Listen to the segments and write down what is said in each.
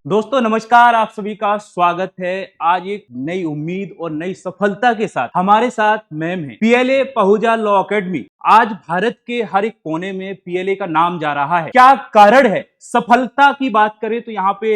दोस्तों नमस्कार, आप सभी का स्वागत है। आज एक नई उम्मीद और नई सफलता के साथ हमारे साथ मैम है पीएलए पहूजा लॉ एकेडमी। आज भारत के हर एक कोने में पीएलए का नाम जा रहा है। क्या कारण है? सफलता की बात करें तो यहाँ पे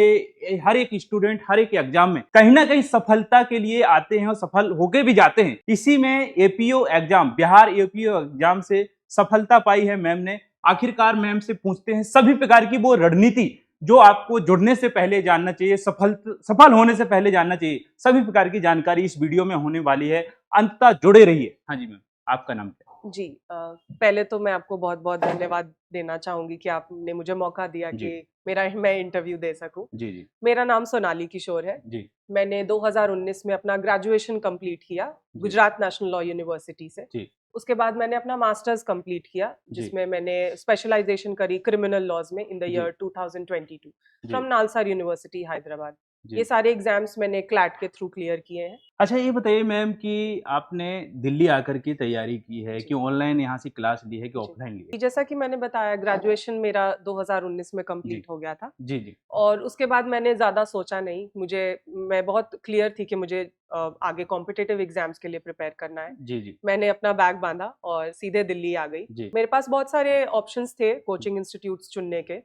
हर एक स्टूडेंट हर एक एग्जाम में कहीं ना कहीं सफलता के लिए आते हैं और सफल होके भी जाते हैं। इसी में APO exam, Bihar APO exam से सफलता पाई है मैम ने। आखिरकार मैम से पूछते हैं सभी प्रकार की वो रणनीति जो आपको जुड़ने से पहले जानना चाहिए, सफल होने से पहले जानना चाहिए। सभी प्रकार की जानकारी इस वीडियो में होने वाली है, अंततः जुड़े रहिए। हाँ जी मैम, आपका नाम क्या है? जी पहले तो मैं आपको बहुत बहुत धन्यवाद देना चाहूंगी कि आपने मुझे मौका दिया कि मैं इंटरव्यू दे सकूं। जी जी मेरा नाम सोनाली किशोर है। जी मैंने 2019 में अपना ग्रेजुएशन कंप्लीट किया गुजरात नेशनल लॉ यूनिवर्सिटी से। जी उसके बाद मैंने अपना मास्टर्स कंप्लीट किया जिसमें मैंने स्पेशलाइजेशन करी क्रिमिनल लॉज में in the year 2022 from NALSAR university Hyderabad. ये सारे एग्जाम्स मैंने क्लैट के थ्रू क्लियर किए हैं। अच्छा ये बताइए मैम कि आपने दिल्ली आकर की तैयारी की है कि ऑनलाइन यहाँ से क्लास ली है कि ऑफलाइन ली है? जैसा कि मैंने बताया ग्रेजुएशन मेरा 2019 में कंप्लीट हो गया था। जी जी और उसके बाद मैंने ज़्यादा सोचा नहीं। मैं बहुत क्लियर थी कि मुझे आगे कॉम्पिटिटिव एग्जाम्स के लिए प्रिपेयर करना है। जी जी मैंने अपना बैग बांधा और सीधे दिल्ली आ गई। मेरे पास बहुत सारे ऑप्शंस थे कोचिंग इंस्टीट्यूट्स चुनने के,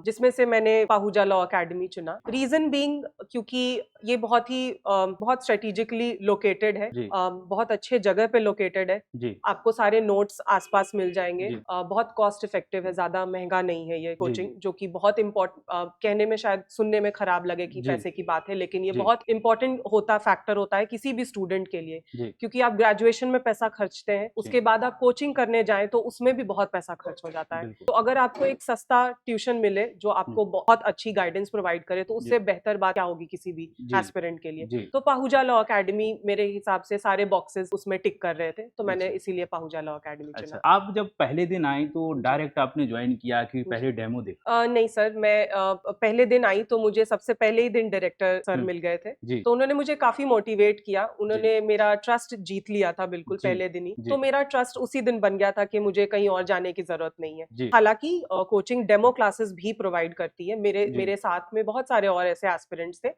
जिसमें से मैंने पाहुजा लॉ एकेडमी चुना। रीजन बीइंग क्योंकि ये बहुत स्ट्रेटेजिकली लोकेटेड है, बहुत अच्छे जगह पे लोकेटेड है। आपको सारे नोट्स आसपास मिल जाएंगे, बहुत कॉस्ट इफेक्टिव है, ज्यादा महंगा नहीं है ये कोचिंग, जो कि बहुत इम्पोर्टेंट, कहने में शायद सुनने में खराब लगे कि पैसे की बात है, लेकिन ये बहुत इंपॉर्टेंट फैक्टर होता है किसी भी स्टूडेंट के लिए। क्योंकि आप ग्रेजुएशन में पैसा खर्चते हैं, उसके बाद आप कोचिंग करने जाएं तो उसमें भी बहुत पैसा खर्च हो जाता है। तो अगर आपको एक सस्ता ट्यूशन मिले जो आपको बहुत अच्छी गाइडेंस प्रोवाइड करे तो उससे बेहतर बात क्या होगी किसी भी एस्पिरेंट के लिए। तो पाहुजा लॉ एकेडमी मेरे हिसाब से सारे बॉक्सेस उसमें टिक कर रहे थे, तो मैंने इसीलिए पाहुजा लॉ एकेडमी चुना। आप जब पहले दिन आई तो डायरेक्ट आपने ज्वाइन किया कि पहले डेमो देखा? नहीं सर, मैं पहले दिन आई तो मुझे सबसे पहले ही दिन डायरेक्टर सर मिल गए थे, तो उन्होंने मुझे काफी मोटिवेट किया। उन्होंने मेरा ट्रस्ट जीत लिया था बिल्कुल पहले दिन ही, तो मेरा ट्रस्ट उसी दिन बन गया था कि मुझे कहीं और जाने की जरूरत नहीं है। हालांकि कोचिंग डेमो क्लासेस भी प्रोवाइड करती है। मेरे साथ में बहुत सारे और ऐसे एस्पिरेंट्स थे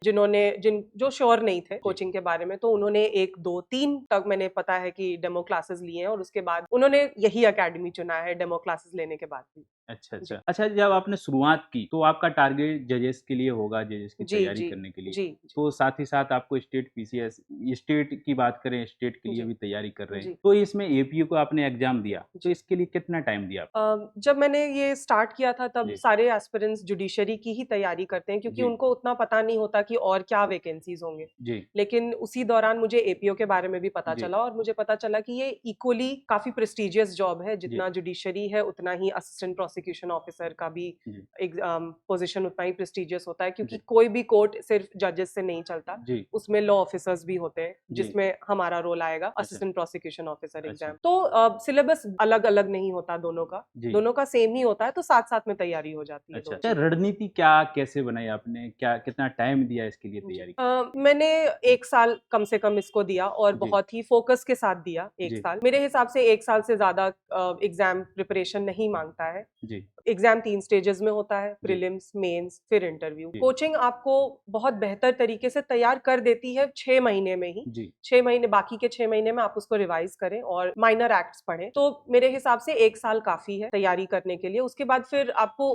जो श्योर नहीं थे कोचिंग के बारे में, तो उन्होंने 1 2 3 तक मैंने पता है कि डेमो क्लासेस लिए हैं, और उसके बाद उन्होंने यही एकेडमी चुना है डेमो क्लासेस लेने के बाद भी। अच्छा, जब आपने शुरुआत की तो आपका टारगेट जजेस के लिए होगा, जजेस की तैयारी करने के लिए। तो साथ ही साथ आपको स्टेट पीसीएस, स्टेट की बात करें, स्टेट के लिए भी तैयारी कर रहे हैं, तो इसमें एपीयू को आपने एग्जाम दिया, तो इसके लिए कितना टाइम दिया? जब मैंने ये स्टार्ट किया था तब सारे एस्पिरेंट्स जुडिशरी की ही तैयारी करते हैं, क्योंकि उनको उतना पता नहीं होता कि और क्या वैकेंसीज होंगे। लेकिन उसी दौरान मुझे एपीओ के बारे में भी पता चला, और मुझे पता चला कि ये इक्वली काफी प्रेस्टिजियस जॉब है। जितना जुडिशरी है उतना ही असिस्टेंट प्रोसिक्यूशन ऑफिसर का भी पोजीशन उतना ही प्रेस्टिजियस होता है, क्योंकि कोई भी कोर्ट सिर्फ जजेस से नहीं चलता, उसमें लॉ ऑफिसर्स भी होते हैं, जिसमें हमारा रोल आएगा असिस्टेंट प्रोसिक्यूशन ऑफिसर एग्जाम। तो सिलेबस अलग अलग नहीं होता, दोनों का सेम ही होता है, तो साथ साथ में तैयारी हो जाती है। अच्छा, रणनीति क्या कैसे बनाई आपने, क्या कितना टाइम दिया इसके लिए तैयारी? मैंने 1 साल कम से कम इसको दिया, और बहुत ही फोकस के साथ दिया। 1 साल मेरे हिसाब से 1 साल से ज्यादा एग्जाम प्रिपरेशन नहीं मांगता है। एग्जाम 3 स्टेजेस में होता है, प्रीलिम्स, मेंस, फिर इंटरव्यू। कोचिंग आपको बहुत बेहतर तरीके से तैयार कर देती है 6 महीने में ही। 6 महीने, बाकी के 6 महीने में आप उसको रिवाइज करें और माइनर एक्ट्स पढ़ें, तो मेरे हिसाब से 1 साल काफी है तैयारी करने के लिए। उसके बाद फिर आपको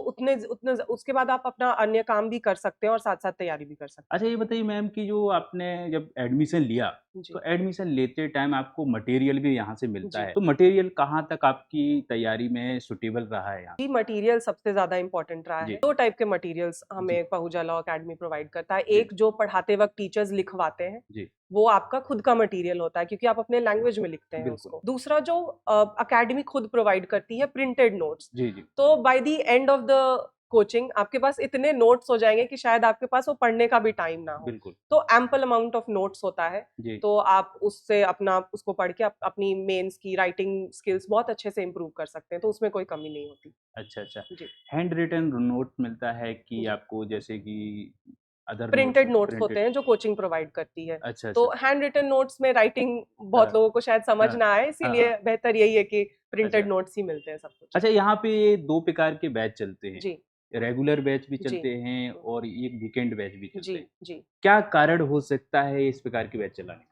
उसके बाद आप अपना अन्य काम भी कर सकते हैं और साथ साथ तैयारी भी कर सकते हैं। अच्छा ये बताइए मैम कि जो आपने जब एडमिशन लिया तो एडमिशन लेते टाइम आपको मटेरियल भी यहाँ से मिलता है, तो मटेरियल कहाँ तक आपकी तैयारी में सुटेबल रहा है? यहाँ मटेरियल सबसे ज्यादा इंपॉर्टेंट रहा है। 2 टाइप के मटेरियल्स हमें पाहुजा लॉ एकेडमी प्रोवाइड करता है। एक जो पढ़ाते वक्त टीचर्स लिखवाते हैं, वो आपका खुद का मटेरियल होता है, क्योंकि आप अपने लैंग्वेज में लिखते हैं उसको। दूसरा जो एकेडमी खुद प्रोवाइड करती है, प्रिंटेड नोट्स। तो by the end of the coaching आपके पास इतने नोट्स हो जाएंगे कि शायद आपके पास वो पढ़ने का भी टाइम ना हो। तो एम्पल अमाउंट ऑफ नोट्स होता है, तो आप उससे उसको पढ़ के अपनी मेंस की राइटिंग स्किल्स बहुत अच्छे से इम्प्रूव कर सकते हैं, तो उसमें कोई कमी नहीं होती। अच्छा, हैंड रिटन नोट मिलता है कि आपको, जैसे कि अदर प्रिंटेड नोट्स होते हैं जो कोचिंग प्रोवाइड करती है। अच्छा, तो हैंड रिटन नोट्स में राइटिंग बहुत लोगों को शायद समझ ना आए, इसीलिए बेहतर यही है कि प्रिंटेड नोट्स ही मिलते हैं सब कुछ। अच्छा, यहाँ पे 2 प्रकार के बैच चलते हैं, रेगुलर बैच भी जी। चलते हैं और एक वीकेंड बैच भी चलते जी, हैं। जी। क्या कारण हो सकता है इस प्रकार की बैच चलाने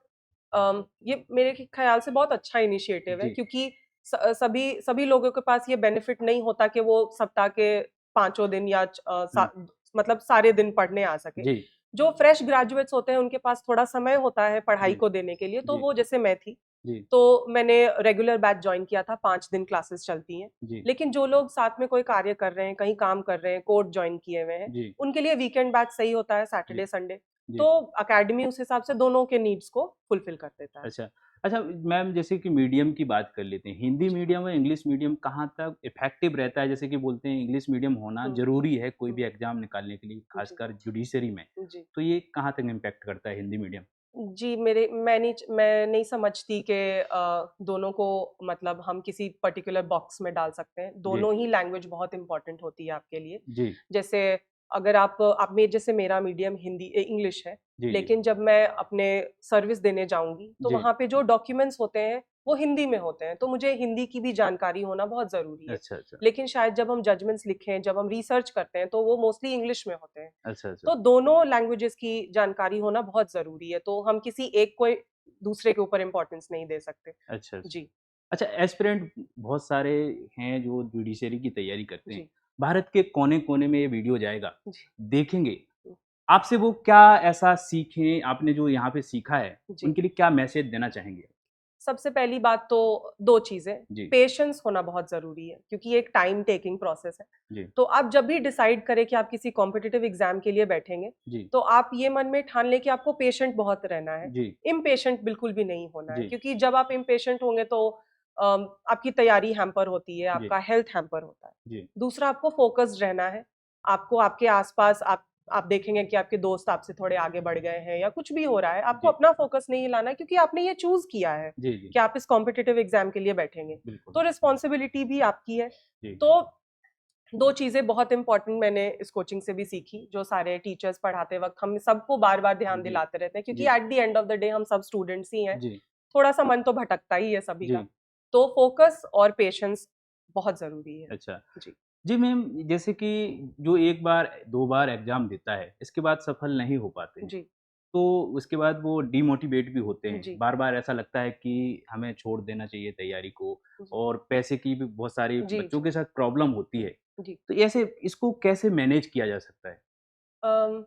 ये मेरे ख्याल से बहुत अच्छा का? इनिशिएटिव है, जी, क्योंकि सभी सभी लोगों के पास ये बेनिफिट नहीं होता कि वो सप्ताह के पांचों दिन या हुँ, मतलब सारे दिन पढ़ने आ सके। जी, जो फ्रेश ग्रेजुएट्स होते हैं उनके पास थोड़ा समय होता है पढ़ाई जी, को देने के लिए, तो जी, वो जैसे मैं थी, जी, तो मैंने रेगुलर बैच ज्वाइन किया था, 5 दिन क्लासेस चलती हैं। जी, लेकिन जो लोग साथ में कोई कार्य कर रहे हैं, कहीं काम कर रहे हैं, कोर्स ज्वाइन किए हुए हैं, जी, उनके लिए वीकेंड बैच सही होता है, जी, सैटरडे संडे। जी। तो अकेडमी उस हिसाब से दोनों के नीड्स को फुलफिल कर देता है। अच्छा। अच्छा मैम जैसे कि मीडियम की बात कर लेते हैं। हिंदी जी। मीडियम और इंग्लिश मीडियम कहाँ तक इफ़ेक्टिव रहता है? जैसे कि बोलते हैं इंग्लिश मीडियम होना हुँ, ज़रूरी है कोई हुँ। भी एग्ज़ाम निकालने के लिए, जी, ख़ासकर जुडिशरी में। जी। तो ये कहाँ तक इम्पैक्ट करता है हिंदी मीडियम? जी, मैं नहीं समझती कि दोनों को मतलब हम किसी पर्टिकुलर बॉक्स में डाल सकते हैं। जी, दोनों ही लैंग्वेज बहुत इम्पोर्टेंट होती है आपके लिए। जी, जैसे अगर आप में जैसे मेरा मीडियम इंग्लिश है, जी, जी, लेकिन जब मैं अपने सर्विस देने जाऊँगी, तो जी। वहाँ पे जो डॉक्यूमेंट्स होते हैं, वो हिंदी में होते हैं, तो मुझे हिंदी की भी जानकारी होना बहुत ज़रूरी है। अच्छा, अच्छा। लेकिन शायद जब हम जजमेंट्स लिखें, जब हम रिसर्च करते हैं, तो वो मोस्टली इंग्लिश में होते हैं। अच्छा, अच्छा। तो दोनों लैंग्वेजेस की जानकारी होना बहुत ज़रूरी है, तो हम किसी एक को दूसरे के ऊपर इम्पोर्टेंस नहीं दे सकते। अच्छा, अच्छा। जी, अच्छा एस्पिरेंट बहुत सारे हैं जो जुडिशरी की तैयारी करते हैं। जी, भारत के कोने-कोने में ये वीडियो जाएगा, जी, देखेंगे। हुँ, आपसे वो क्या ऐसा सीखें, आपने जो यहाँ पे सीखा है, जी। उनके लिए क्या मैसेज देना चाहेंगे? सबसे पहली बात तो 2 चीज़ें, जी, पेशेंस होना बहुत ज़रूरी है, क्योंकि ये एक टाइम टेकिंग प्रोसेस है। जी, तो आप जब भी डिसाइड करें कि आप किसी कॉम्पिटिटिव एग्ज़ाम के लिए बैठेंगे, जी, तो आप ये मन में ठान लें कि आपको पेशेंट बहुत रहना है। जी, इम्पेशेंट बिल्कुल भी नहीं होना है, जी, क्योंकि जब आप इम्पेशेंट होंगे तो आपकी तैयारी हैम्पर होती है, जी, आपका हेल्थ हैम्पर होता है। जी, दूसरा, आपको फ़ोकस्ड रहना है। आपको आपके आस-पास आप देखेंगे कि आपके दोस्त आपसे थोड़े आगे बढ़ गए हैं या कुछ भी हो रहा है, आपको जी, अपना फ़ोकस नहीं हिलाना है, क्योंकि आपने ये चूज़ किया है जी, जी, कि आप इस कॉम्पिटिटिव एग्ज़ाम के लिए बैठेंगे। बिल्कुल। तो रिस्पॉन्सिबिलिटी भी आपकी है। जी, तो 2 चीज़ें बहुत इम्पोर्टेंट मैंने इस कोचिंग से भी सीखी, जो सारे टीचर्स पढ़ाते वक़्त हम सबको बार-बार ध्यान जी, दिलाते रहते हैं, क्योंकि जी, at the end of the day हम सब स्टूडेंट्स ही हैं। जी, थोड़ा-सा मन तो भटकता ही है सभी का। जी, तो फ़ोकस और पेशेंस बहुत ज़रूरी है। अच्छा। जी, जी मैम, जैसे कि जो 1 बार, 2 बार एग्ज़ाम देता है, इसके बाद सफल नहीं हो पाते हैं। जी, तो उसके बाद वो डिमोटिवेट भी होते हैं। जी, बार-बार ऐसा लगता है कि हमें छोड़ देना चाहिए तैयारी को जी, और पैसे की भी बहुत सारी जी, बच्चों जी, के साथ प्रॉब्लम होती है। जी। तो ऐसे इसको कैसे मैनेज किया जा सकता है?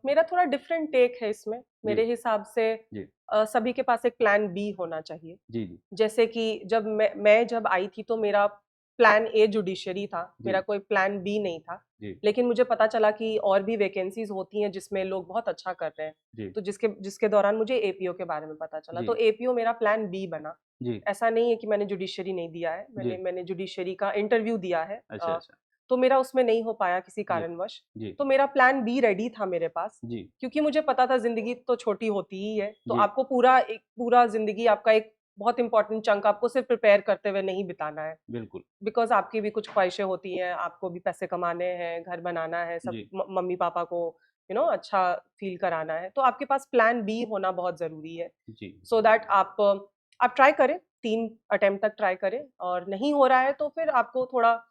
मेरा थोड़ा डिफरेंट टेक है इसमें। जी, मेरे हिसाब से जी, सभी के पास एक प्लान बी होना चाहिए। जी, जी, जैसे कि जब मैं जब आई थी, तो मेरा प्लान ए जुडिशरी था, मेरा जी, कोई प्लान बी नहीं था। जी, लेकिन मुझे पता चला कि और भी वैकेंसीज़ होती हैं जिसमें लोग बहुत अच्छा कर रहे हैं। जी, तो जिसके जिसके दौरान मुझे एपीओ के बारे में पता चला, जी, तो एपीओ मेरा प्लान बी बना। जी, ऐसा नहीं है कि मैंने जुडिशरी नहीं दिया है, मैंने जी। मैंने जुडिशरी का इंटरव्यू दिया है, अच्छा, अच्छा। तो मेरा उसमें नहीं हो पाया किसी जी, कारणवश। जी, तो मेरा प्लान बी रेडी था मेरे पास, जी, क्योंकि मुझे पता था ज़िंदगी तो छोटी होती ही है, तो जी, आपको पूरा ज़िंदगी आपका एक बहुत इम्पोर्टेंट चंक आपको सिर्फ प्रिपेयर करते हुए नहीं बिताना है। बिल्कुल। बिकॉज़ आपकी भी कुछ ख्वाहिशें होती हैं, आपको भी पैसे कमाने हैं, घर बनाना है, सब जी, मम्मी-पापा को अच्छा फ़ील कराना है। तो आपके पास प्लान बी होना बहुत ज़रूरी है, जी, सो दैट आप ट्राई करें, 3 अटेम्प्ट तक ट्राई करें, और नहीं हो रहा है तो फिर आपको थोड़ा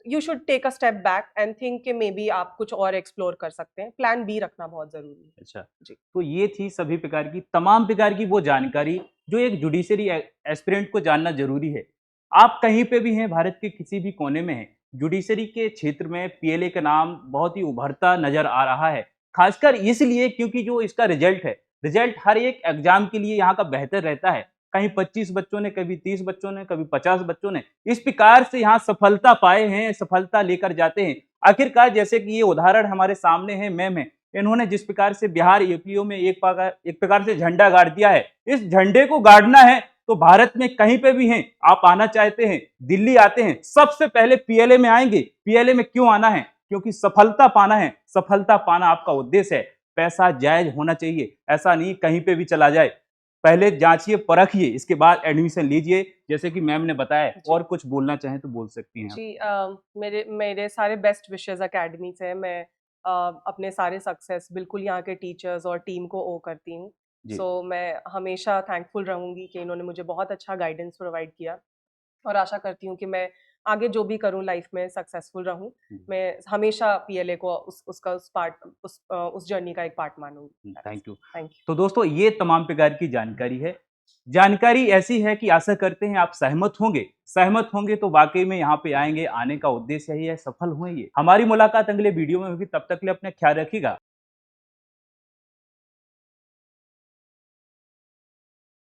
you should take a step back and think कि मेबी आप कुछ और एक्सप्लोर कर सकते हैं। प्लान बी रखना बहुत ज़रूरी है। अच्छा। जी, तो ये थी सभी प्रकार की तमाम प्रकार की वो जानकारी जो एक जुडिशरी एस्पिरेंट को जानना ज़रूरी है। आप कहीं पे भी हैं, भारत के किसी भी कोने में हैं, जुडिशरी के क्षेत्र में पीएलए का नाम बहुत ही उभरता नज़र आ रहा है। ख़ासकर इसलिए क्योंकि जो इसका रिज़ल्ट है, रिज़ल्ट हर एक एग्ज़ाम के लिए यहाँ का बेहतर रहता है। कहीं 25 बच्चों ने, कभी 30 बच्चों ने, कभी 50 बच्चों ने इस प्रकार से यहाँ सफलता पाए हैं, सफलता लेकर जाते हैं। आखिरकार जैसे कि ये उदाहरण हमारे सामने है मैम है, इन्होंने जिस प्रकार से बिहार एपीओ में एक प्रकार से झंडा गाड़ दिया है, इस झंडे को गाड़ना है तो भारत में कहीं पे भी हैं, आप आना चाहते हैं, दिल्ली आते हैं, सबसे पहले पीएलए में आएंगे। पीएलए में क्यों आना है? क्योंकि सफलता पाना है, सफलता पाना आपका उद्देश्य है। पैसा जायज होना चाहिए, ऐसा नहीं कहीं पे भी चला जाए। पहले जांचिए, परखिए, इसके बाद एडमिशन लीजिए। जैसे कि मैम ने बताया, जी। और कुछ बोलना चाहें तो बोल सकती हैं आप। जी, मेरे मेरे सारे बेस्ट विशेज़ अकेडमी से हैं। मैं अपने सारे सक्सेस बिल्कुल यहाँ के टीचर्स और टीम को ओ करती हूँ। जी, सो मैं हमेशा थैंकफुल रहूँगी कि इन्होंने मुझे बहुत अच्छा गाइडेंस प्रोवाइड किया, और आशा करती हूँ कि मैं आगे जो भी करूं लाइफ में सक्सेसफुल रहूं, मैं हमेशा पीएलए को उस जर्नी का एक पार्ट मानूंगी। Thank you. Thank you. तो दोस्तों ये तमाम प्रकार की जानकारी है। जानकारी ऐसी है कि आशा करते हैं आप सहमत होंगे तो वाकई में यहाँ पे आएंगे। आने का उद्देश्य यही है, सफल हुए। हमारी मुलाकात अगले वीडियो में होगी, तब तक के लिए अपना ख्याल रखिएगा।